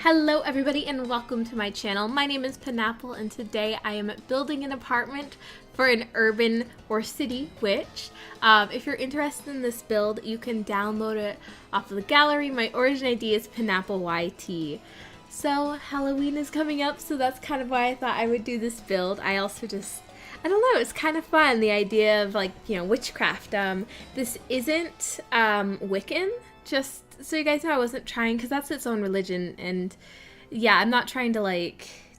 Hello everybody and welcome to my channel. My name is Penapple and today I am building an apartment for an urban or city witch. If you're interested in this build, you can download it off of the gallery. My origin ID is penappleYT. So Halloween is coming up, so that's kind of why I thought I would do this build. I also I don't know, it's kind of fun, the idea of witchcraft. This isn't Wiccan, just so you guys know I wasn't trying, because that's its own religion, and yeah, I'm not trying to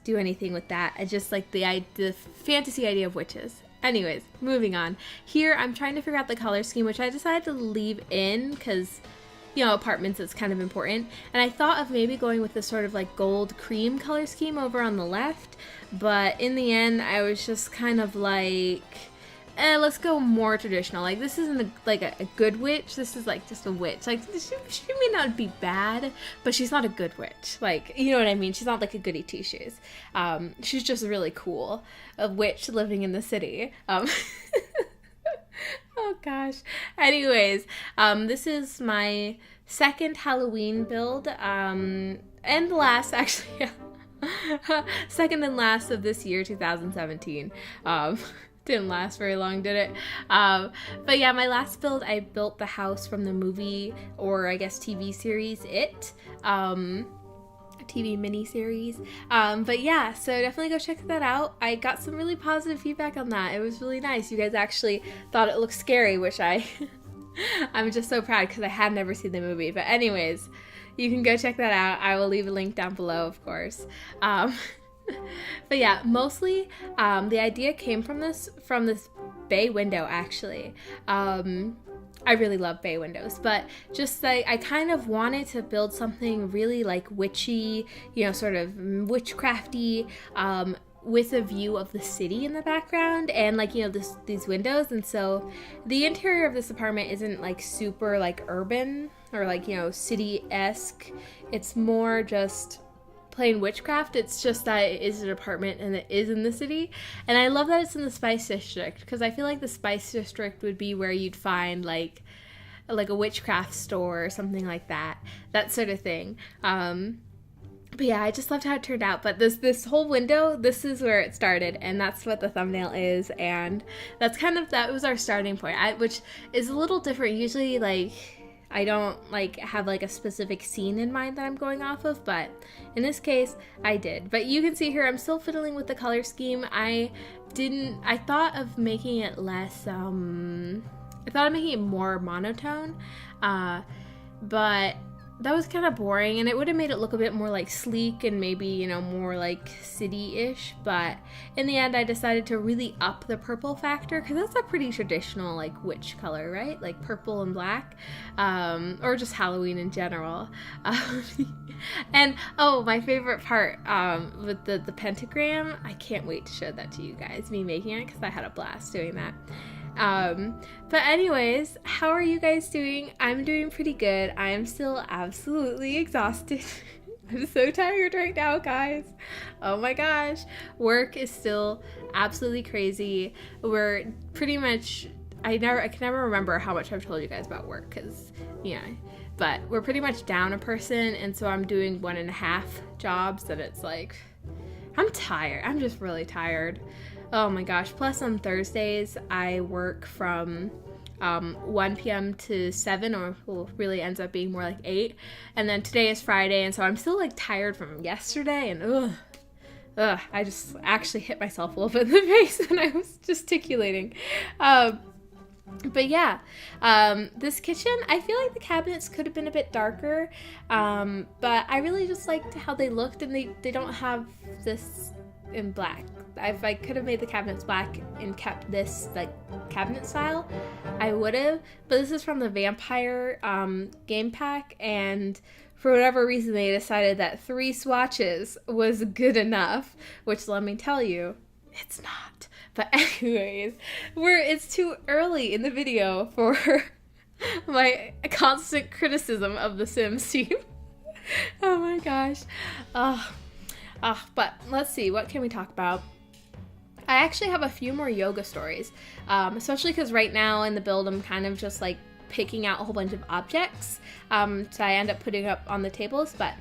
do anything with that. I just like the fantasy idea of witches. Anyways, moving on. Here I'm trying to figure out the color scheme, which I decided to leave in because, you know, apartments is kind of important. And I thought of maybe going with this sort of gold cream color scheme over on the left, but in the end I was just kind of let's go more traditional. This isn't a good witch. This is just a witch. She may not be bad, but she's not a good witch. You know what I mean? She's not like a goody two shoes. She's just really cool. A witch living in the city. Oh gosh. Anyways, this is my second Halloween build. And last, actually. Second and last of this year, 2017. Didn't last very long, did it? But yeah, my last build, I built the house from the movie, or I guess TV series, It. TV miniseries. But yeah, so definitely go check that out. I got some really positive feedback on that. It was really nice. You guys actually thought it looked scary, which I'm just so proud because I had never seen the movie. But anyways, you can go check that out. I will leave a link down below, of course. But yeah, mostly the idea came from this bay window, actually. I really love bay windows, but just I kind of wanted to build something really witchy, you know, sort of witchcrafty, with a view of the city in the background and these windows. And so the interior of this apartment isn't super urban or city-esque. It's more just plain witchcraft. It's just that it is an apartment and it is in the city, and I love that it's in the Spice District, because I feel like the Spice District would be where you'd find like a witchcraft store or something like that sort of thing. But yeah, I just loved how it turned out. But this whole window, this is where it started, and that's what the thumbnail is, and that was our starting point, which is a little different. Usually I don't have a specific scene in mind that I'm going off of, but in this case I did. But you can see here I'm still fiddling with the color scheme. I thought of making it less, I thought of making it more monotone, but that was kind of boring, and it would have made it look a bit more sleek and maybe, you know, more city-ish. But in the end I decided to really up the purple factor, because that's a pretty traditional witch color, right? Purple and black, or just Halloween in general. And oh, my favorite part with the pentagram, I can't wait to show that to you guys, me making it, because I had a blast doing that. But anyways, how are you guys doing? I'm doing pretty good. I am still absolutely exhausted. I'm so tired right now, guys. Oh my gosh. Work is still absolutely crazy. We're pretty much, I can never remember how much I've told you guys about work, because, yeah, but we're pretty much down a person, and so I'm doing 1.5 jobs, and it's I'm tired. I'm just really tired. Oh my gosh. Plus on Thursdays, I work from 1 p.m. to 7, or really ends up being more 8. And then today is Friday, and so I'm still tired from yesterday, and I just actually hit myself a little bit in the face when I was gesticulating. But yeah, this kitchen, I feel like the cabinets could have been a bit darker, but I really just liked how they looked, and they don't have this in black. If I could have made the cabinets black and kept this cabinet style, I would have. But this is from the Vampire game pack, and for whatever reason they decided that 3 swatches was good enough, which let me tell you, it's not. But anyways, it's too early in the video for my constant criticism of the Sims team. Oh my gosh. But let's see, what can we talk about? I actually have a few more yoga stories, especially because right now in the build I'm kind of just picking out a whole bunch of objects, so I end up putting up on the tables. But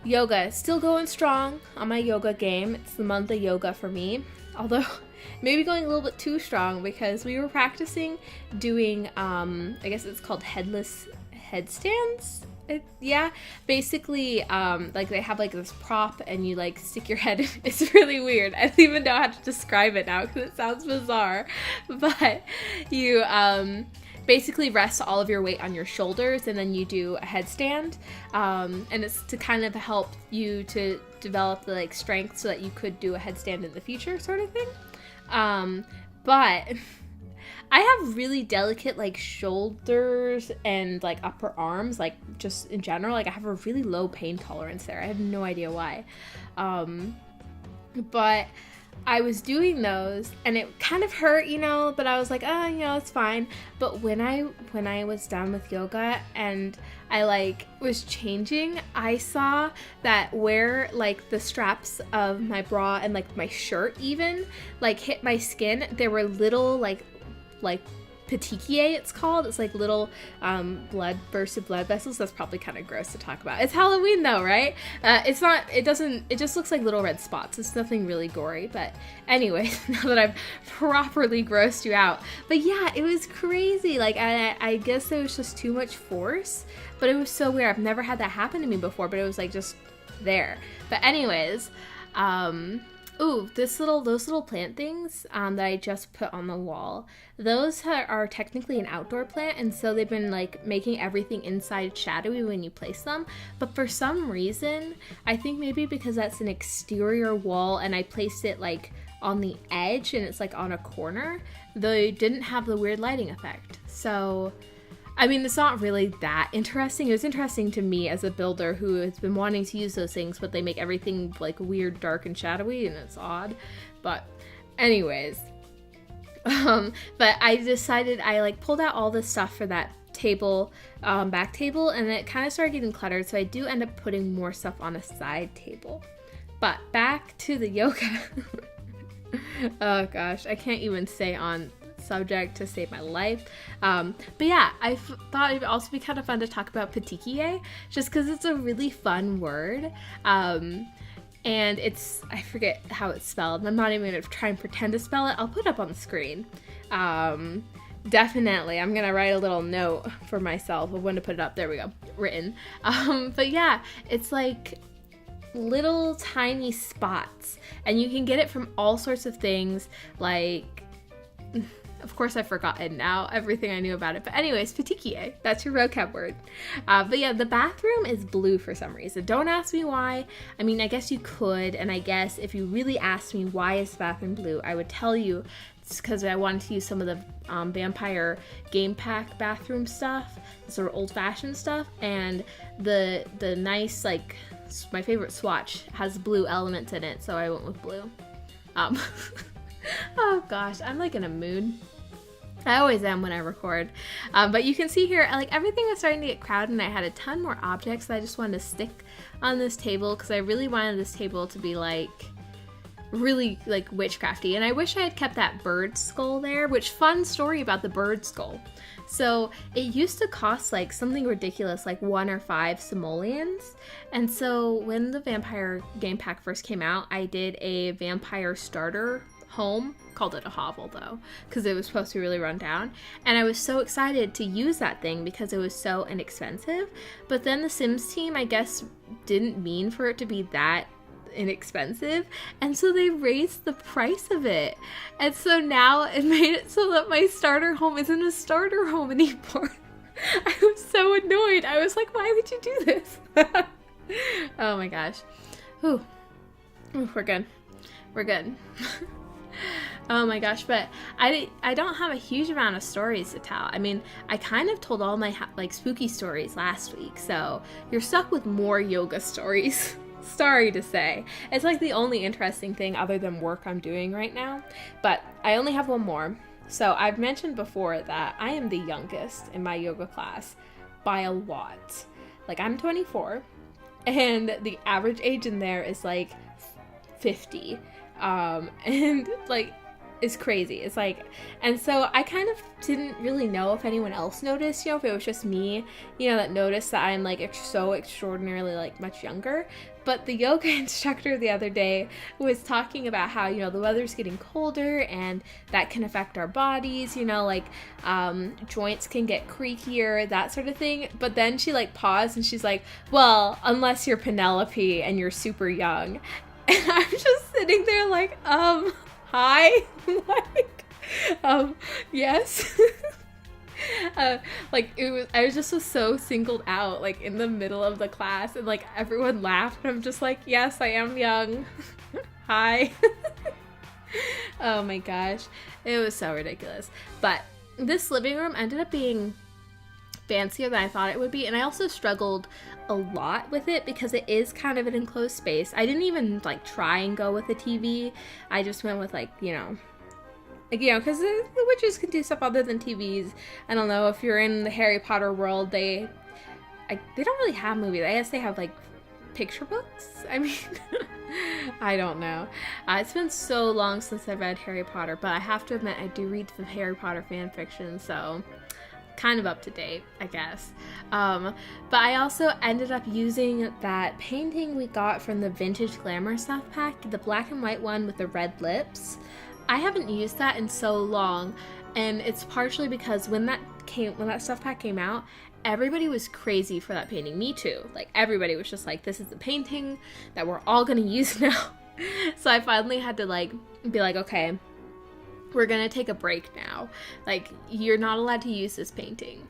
yoga is still going strong on my yoga game. It's the month of yoga for me. Although maybe going a little bit too strong because we were practicing doing, I guess it's called headless headstands. Basically, like they have like this prop and you like stick your head in. It's really weird. I don't even know how to describe it now because it sounds bizarre. But you basically rest all of your weight on your shoulders and then you do a headstand. And it's to kind of help you to develop the like strength so that you could do a headstand in the future sort of thing. But I have really delicate like shoulders and like upper arms, like just in general, like I have a really low pain tolerance there. I have no idea why. But I was doing those and it kind of hurt, you know, but I was like, oh, you know, it's fine. But when I was done with yoga and I like was changing, I saw that where like the straps of my bra and like my shirt even like hit my skin, there were little like penappleYT it's called. It's like little bursted blood vessels. That's probably kind of gross to talk about. It's Halloween though, right? It just looks like little red spots. It's nothing really gory, but anyway, now that I've properly grossed you out. But yeah, it was crazy. Like I guess there was just too much force, but it was so weird. I've never had that happen to me before, but it was like just there. But anyways, ooh, those little plant things that I just put on the wall, those are technically an outdoor plant, and so they've been like making everything inside shadowy when you place them. But for some reason, I think maybe because that's an exterior wall and I placed it like on the edge and it's like on a corner, they didn't have the weird lighting effect. So I mean, it's not really that interesting. It was interesting to me as a builder who has been wanting to use those things, but they make everything like weird, dark, and shadowy, and it's odd. But anyways, but I decided I like pulled out all the stuff for that table, back table, and it kind of started getting cluttered, so I do end up putting more stuff on a side table. But back to the yoga. Oh gosh, I can't even stay on subject to save my life. But yeah, I thought it'd also be kind of fun to talk about penappleYT just because it's a really fun word. And it's, I forget how it's spelled. I'm not even going to try and pretend to spell it. I'll put it up on the screen. Definitely, I'm going to write a little note for myself of when to put it up. There we go. Written. But yeah, it's like little tiny spots and you can get it from all sorts of things like, of course I've forgotten now everything I knew about it. But anyways, penappleYT, that's your vocab word. But yeah, the bathroom is blue for some reason. Don't ask me why. I mean, I guess you could, and I guess if you really asked me why is the bathroom blue, I would tell you it's because I wanted to use some of the vampire game pack bathroom stuff, the sort of old-fashioned stuff, and the nice, like, my favorite swatch has blue elements in it, so I went with blue. Oh gosh, I'm like in a mood. I always am when I record. But you can see here, like everything was starting to get crowded and I had a ton more objects that I just wanted to stick on this table because I really wanted this table to be like, really like witchcrafty. And I wish I had kept that bird skull there, which fun story about the bird skull. So it used to cost like something ridiculous, like 1 or 5 simoleons. And so when the vampire game pack first came out, I did a vampire starter home, called it a hovel though, because it was supposed to be really run down, and I was so excited to use that thing because it was so inexpensive. But then the Sims team, I guess, didn't mean for it to be that inexpensive, and so they raised the price of it, and so now it made it so that my starter home isn't a starter home anymore. I was so annoyed. I was like, why would you do this? Oh my gosh. Ooh, we're good. Oh my gosh, but I don't have a huge amount of stories to tell. I mean, I kind of told all my like spooky stories last week, so you're stuck with more yoga stories. Sorry to say. It's like the only interesting thing other than work I'm doing right now, but I only have one more. So I've mentioned before that I am the youngest in my yoga class by a lot. Like I'm 24 and the average age in there is like 50. And like is crazy. It's like, and so I kind of didn't really know if anyone else noticed, you know, if it was just me, you know, that noticed that I'm like so extraordinarily like much younger. But the yoga instructor the other day was talking about how, you know, the weather's getting colder and that can affect our bodies, you know, like joints can get creakier, that sort of thing. But then she like paused and she's like, well, unless you're Penelope and you're super young. And I'm just sitting there like, hi, like, yes. Like I was just so singled out, like in the middle of the class, and like everyone laughed, and I'm just like, yes, I am young. Hi. Oh my gosh, it was so ridiculous. But this living room ended up being fancier than I thought it would be, and I also struggled a lot with it because it is kind of an enclosed space. I didn't even like try and go with a TV. I just went with like, you know, because the witches can do stuff other than TVs. I don't know if you're in the Harry Potter world, they don't really have movies. I guess they have like picture books. I mean, I don't know. It's been so long since I've read Harry Potter, but I have to admit I do read the Harry Potter fan fiction, so kind of up to date, I guess. But I also ended up using that painting we got from the Vintage Glamour stuff pack, the black and white one with the red lips. I haven't used that in so long, and it's partially because when that stuff pack came out, everybody was crazy for that painting. Me too. Like everybody was just like, this is the painting that we're all gonna use now. So I finally had to like be like, okay, we're gonna take a break now. Like, you're not allowed to use this painting.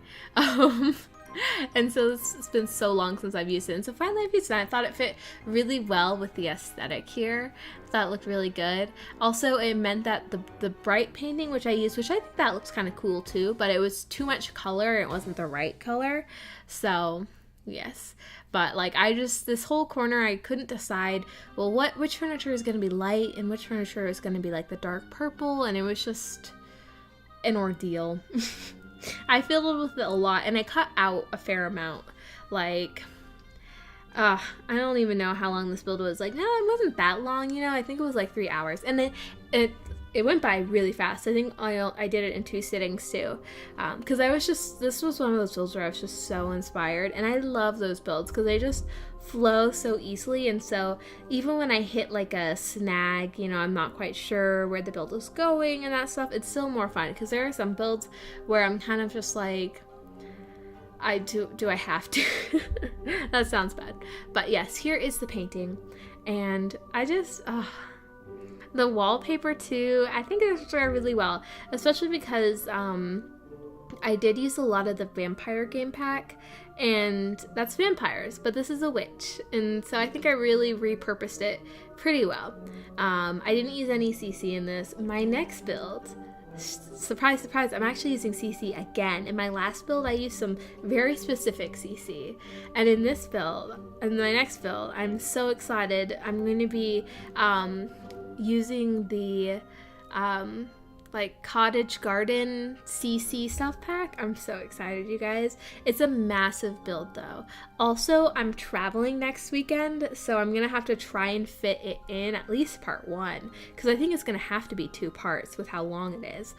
And so it's been so long since I've used it. And so finally I've used it. I thought it fit really well with the aesthetic here. I thought it looked really good. Also, it meant that the bright painting, which I used, which I think that looks kind of cool too, but it was too much color. It wasn't the right color. So, yes. But like, this whole corner, I couldn't decide, well, which furniture is going to be light and which furniture is going to be like the dark purple. And it was just an ordeal. I fiddled with it a lot, and I cut out a fair amount. Like, I don't even know how long this build was. Like, no, it wasn't that long, you know. I think it was like 3 hours, and it went by really fast. I think I did it in 2 sittings too, because this was one of those builds where I was just so inspired, and I love those builds because they just flow so easily. And so even when I hit like a snag, you know, I'm not quite sure where the build is going and that stuff, it's still more fun, because there are some builds where I'm kind of just like, do I have to? That sounds bad, but yes, here is the painting, and I just the wallpaper too, I think it turned out really well, especially because I did use a lot of the vampire game pack, and that's vampires, but this is a witch, and so I think I really repurposed it pretty well. I didn't use any CC in this. My next build, surprise, surprise, I'm actually using CC again. In my last build, I used some very specific CC, and in this build, in my next build, I'm so excited. I'm going to be using the like cottage garden CC stuff pack. I'm so excited, you guys. It's a massive build though. Also, I'm traveling next weekend, so I'm gonna have to try and fit it in at least part 1, because I think it's gonna have to be 2 parts with how long it is.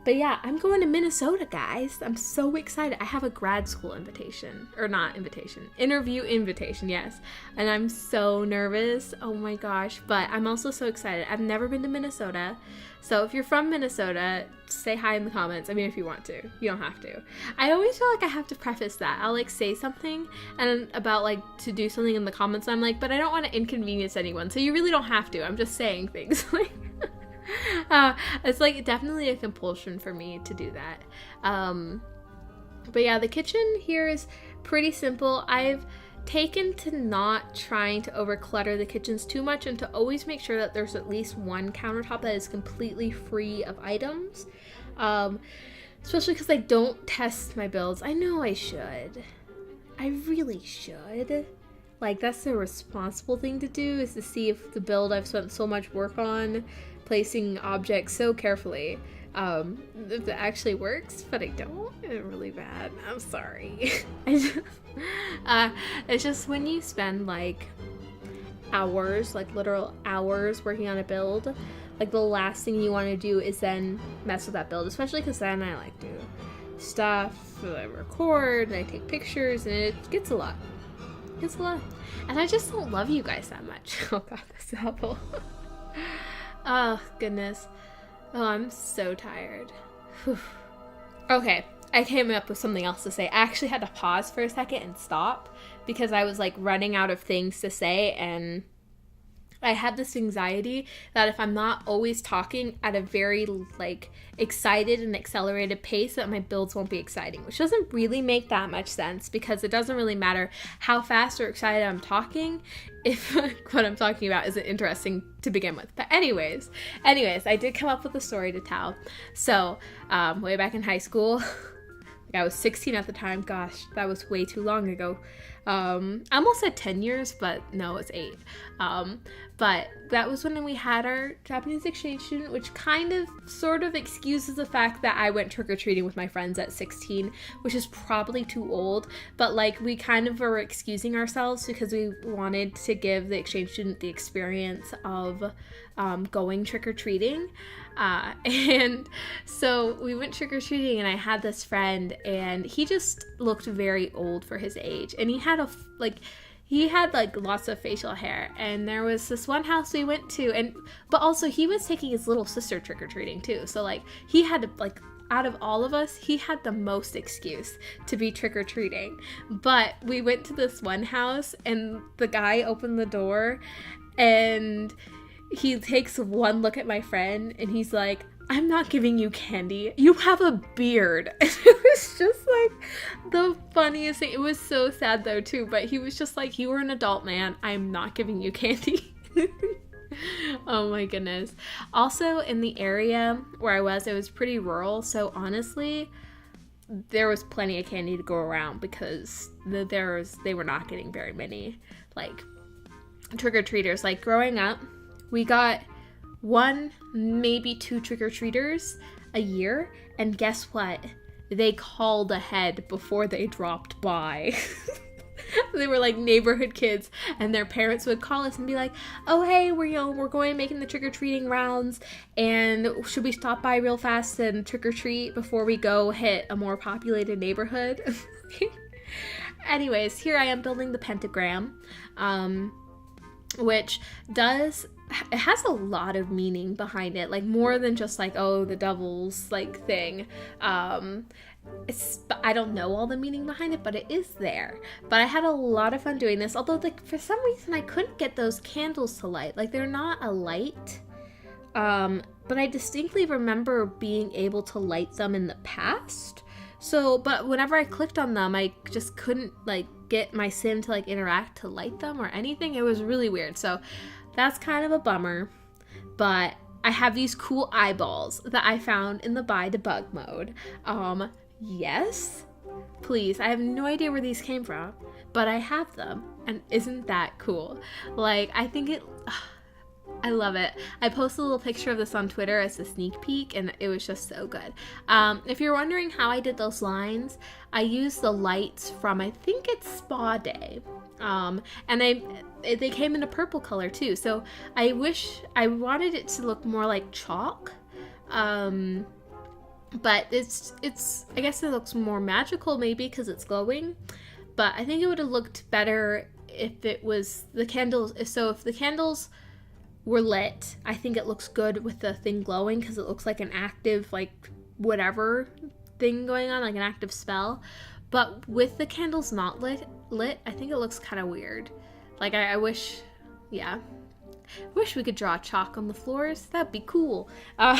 But yeah, I'm going to Minnesota, guys. I'm so excited. I have a grad school invitation, or not invitation, interview invitation, yes. And I'm so nervous, oh my gosh, but I'm also so excited. I've never been to Minnesota, so if you're from Minnesota, say hi in the comments. I mean, if you want to, you don't have to. I always feel like I have to preface that. I'll like say something and about like to do something in the comments, and I'm like, but I don't want to inconvenience anyone, so you really don't have to. I'm just saying things. Like, it's like definitely a compulsion for me to do that. But yeah, the kitchen here is pretty simple. I've taken to not trying to overclutter the kitchens too much, and to always make sure that there's at least one countertop that is completely free of items, especially because I don't test my builds. I know I should. I really should. Like, that's the responsible thing to do, is to see if the build I've spent so much work on, placing objects so carefully, if it actually works, but I don't. It's really bad. I'm sorry. It's just when you spend like hours, like literal hours working on a build, like the last thing you want to do is then mess with that build, especially because then I like do stuff, I record, and I take pictures, and it gets a lot. It's a lot. And I just don't love you guys that much. Oh god, that's awful. Oh, goodness. Oh, I'm so tired. Whew. Okay, I came up with something else to say. I actually had to pause for a second and stop because I was like running out of things to say, and I had this anxiety that if I'm not always talking at a very like excited and accelerated pace, that my builds won't be exciting, which doesn't really make that much sense because it doesn't really matter how fast or excited I'm talking if what I'm talking about isn't interesting to begin with. But anyways, I did come up with a story to tell. So way back in high school, I was 16 at the time. Gosh, that was way too long ago. I almost said 10 years, but no, it's 8. But that was when we had our Japanese exchange student, which kind of sort of excuses the fact that I went trick-or-treating with my friends at 16, which is probably too old. But like we kind of were excusing ourselves because we wanted to give the exchange student the experience of going trick-or-treating. And so we went trick-or-treating, and I had this friend, and he just looked very old for his age, and he had lots of facial hair. And there was this one house we went to, but also he was taking his little sister trick-or-treating too, so like he had to, like, out of all of us, he had the most excuse to be trick-or-treating. But we went to this one house, and the guy opened the door, and he takes one look at my friend, and he's like, "I'm not giving you candy. You have a beard." And it was just like the funniest thing. It was so sad though too, but he was just like, "You were an adult man. I'm not giving you candy." Oh my goodness. Also, in the area where I was pretty rural, so honestly, there was plenty of candy to go around because they were not getting very many like trick-or-treaters. Like growing up, we got 1, maybe 2 trick-or-treaters a year, and guess what? They called ahead before they dropped by. They were like neighborhood kids, and their parents would call us and be like, "Oh hey, we're going making the trick-or-treating rounds, and should we stop by real fast and trick-or-treat before we go hit a more populated neighborhood?" Anyways, here I am building the Pentagram, which it has a lot of meaning behind it, like more than just like, oh, the devil's like thing. I don't know all the meaning behind it, but it is there. But I had a lot of fun doing this, although like for some reason I couldn't get those candles to light. Like they're not a light, but I distinctly remember being able to light them in the past. So, but whenever I clicked on them, I just couldn't like get my sim to like interact to light them or anything. It was really weird. So that's kind of a bummer, but I have these cool eyeballs that I found in the buy debug mode. Yes, please. I have no idea where these came from, but I have them, and isn't that cool? Like, I love it. I posted a little picture of this on Twitter as a sneak peek, and it was just so good. If you're wondering how I did those lines, I used the lights from, I think it's Spa Day. And they came in a purple color too. So I wanted it to look more like chalk. But it's I guess it looks more magical maybe because it's glowing. But I think it would have looked better if it was the candles. So if the candles were lit, I think it looks good with the thing glowing because it looks like an active, like whatever thing going on, like an active spell. But with the candles not lit, I think it looks kind of weird. Like I wish we could draw chalk on the floors. That'd be cool. So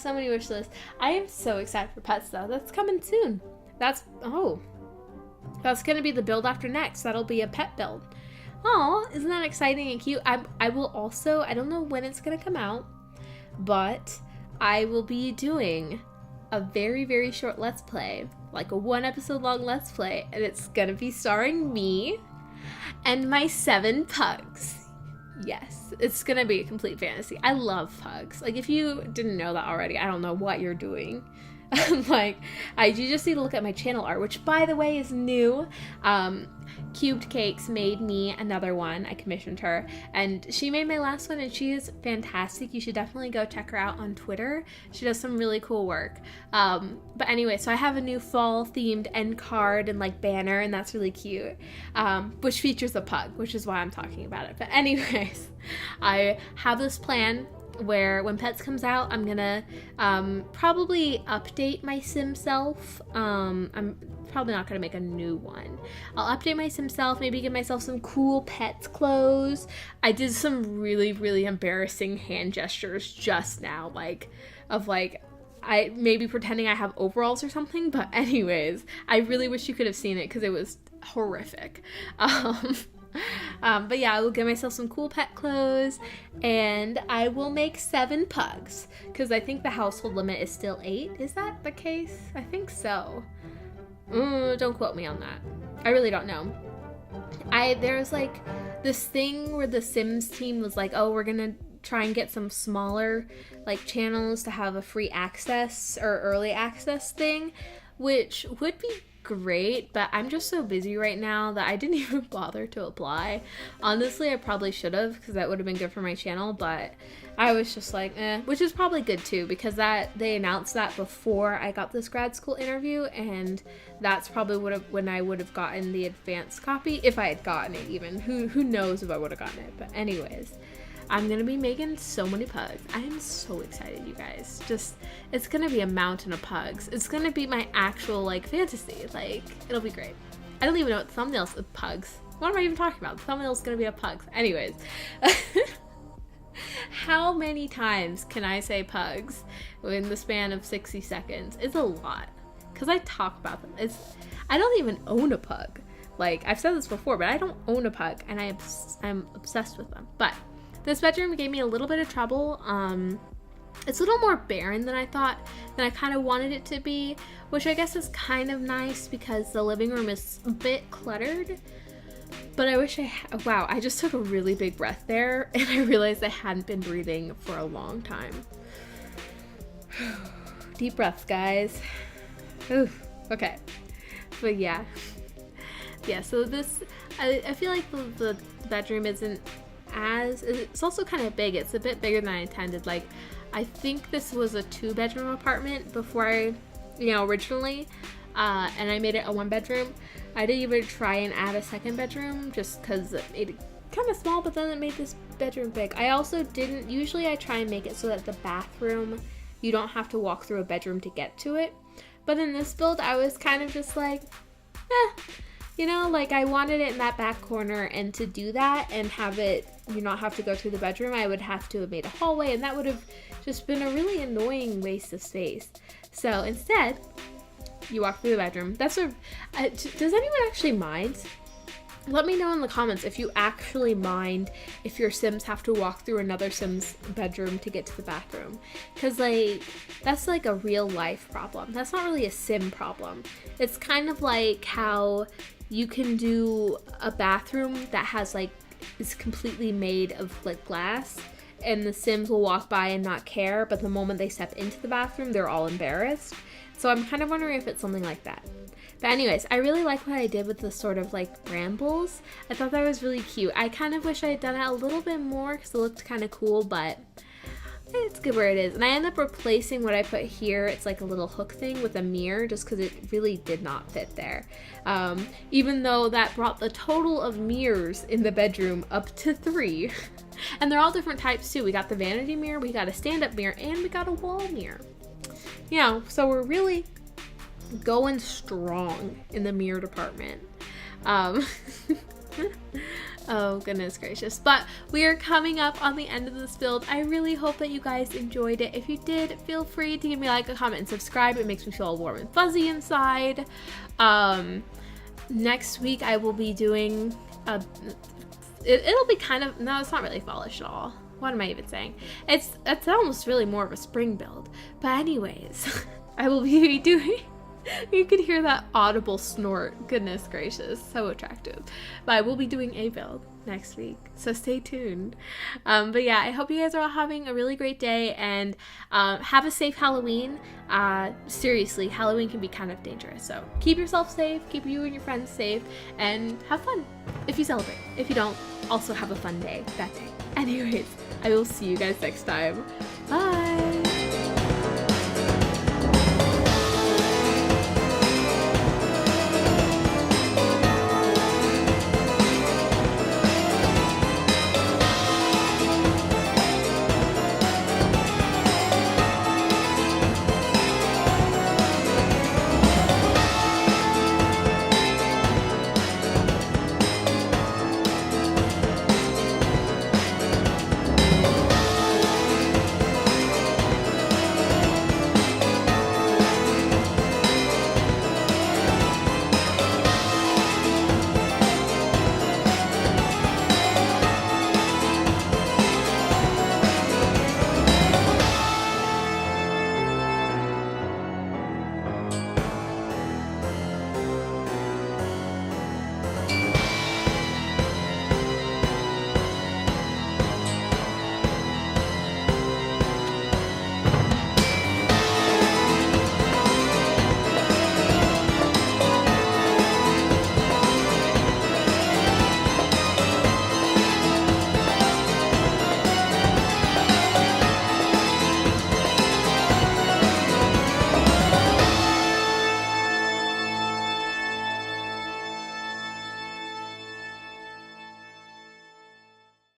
many wish lists. I am so excited for pets though. That's coming soon. That's gonna be the build after next. That'll be a pet build. Oh, isn't that exciting and cute? I will also, I don't know when it's gonna come out, but I will be doing a very, very short Let's Play, like a 1 episode long Let's Play, and it's gonna be starring me and my 7 pugs. Yes, it's gonna be a complete fantasy. I love pugs. Like, if you didn't know that already, I don't know what you're doing. Like, you just need to look at my channel art, which by the way is new. Cubed Cakes made me another one. I commissioned her, and she made my last one, and she is fantastic. You should definitely go check her out on Twitter. She does some really cool work. But anyway, so I have a new fall themed end card and like banner, and that's really cute, which features a pug, which is why I'm talking about it. But anyways, I have this plan where when Pets comes out, I'm gonna probably update my sim self. I'm probably not gonna make a new one. I'll update my sim self, maybe give myself some cool Pets clothes. I did some really embarrassing hand gestures just now, I maybe pretending I have overalls or something, but anyways, I really wish you could have seen it because it was horrific. But yeah, I will give myself some cool pet clothes, and I will make 7 pugs, because I think the household limit is still 8. Is that the case? I think so. Don't quote me on that. I really don't know. There's like this thing where the Sims team was like, oh, we're gonna try and get some smaller like channels to have a free access or early access thing, which would be great, but I'm just so busy right now that I didn't even bother to apply. Honestly, I probably should have, because that would have been good for my channel, but I was just like, which is probably good too, because they announced that before I got this grad school interview, and that's probably when I would have gotten the advanced copy, if I had gotten it even. Who knows if I would have gotten it, but anyways. I'm gonna be making so many pugs. I am so excited, you guys. It's gonna be a mountain of pugs. It's gonna be my actual, like, fantasy. Like, it'll be great. I don't even know what the thumbnail's of pugs. What am I even talking about? The thumbnail's gonna be of pugs. Anyways. How many times can I say pugs in the span of 60 seconds? It's a lot. Because I talk about them. I don't even own a pug. Like, I've said this before, but I don't own a pug, and I'm obsessed with them. But this bedroom gave me a little bit of trouble. It's a little more barren than I kind of wanted it to be, which I guess is kind of nice because the living room is a bit cluttered. But I wish wow, I just took a really big breath there, and I realized I hadn't been breathing for a long time. Deep breaths, guys. Oof, okay. But yeah, so this, I feel like the bedroom isn't it's also kind of big. It's a bit bigger than I intended. Like, I think this was a 2-bedroom apartment before originally, and I made it a 1-bedroom. I didn't even try and add a 2nd bedroom just because it made it kind of small, but then it made this bedroom big. I also didn't, usually I try and make it so that the bathroom, you don't have to walk through a bedroom to get to it. But in this build, I was kind of just like, like I wanted it in that back corner, and to do that and have it, not have to go through the bedroom, I would have to have made a hallway, and that would have just been a really annoying waste of space. So instead, you walk through the bedroom. Does anyone actually mind? Let me know in the comments if you actually mind if your Sims have to walk through another Sim's bedroom to get to the bathroom. Because, that's like a real life problem. That's not really a Sim problem. It's kind of like how you can do a bathroom that has, is completely made of, glass, and the Sims will walk by and not care, but the moment they step into the bathroom, they're all embarrassed. So I'm kind of wondering if it's something like that. But anyways, I really like what I did with the sort of brambles. I thought that was really cute. I kind of wish I had done it a little bit more because it looked kind of cool, but it's good where it is. And I ended up replacing what I put here. It's like a little hook thing with a mirror just because it really did not fit there. Even though that brought the total of mirrors in the bedroom up to 3. And they're all different types too. We got the vanity mirror, we got a stand-up mirror, and we got a wall mirror. So we're really going strong in the mirror department. Oh goodness gracious, but we are coming up on the end of this build. I really hope that you guys enjoyed it. If you did, feel free to give me a comment and subscribe. It makes me feel warm and fuzzy inside. Next week I will be doing it'll be kind of, no, it's not really fallish at all. What am I even saying? It's almost really more of a spring build. But anyways, I will be doing You could hear that audible snort. Goodness gracious, so attractive. But I will be doing a build next week, so stay tuned. But yeah, I hope you guys are all having a really great day, and have a safe Halloween. Seriously, Halloween can be kind of dangerous, so keep yourself safe, keep you and your friends safe, and have fun if you celebrate. If you don't, also have a fun day that day. Anyways, I will see you guys next time. Bye!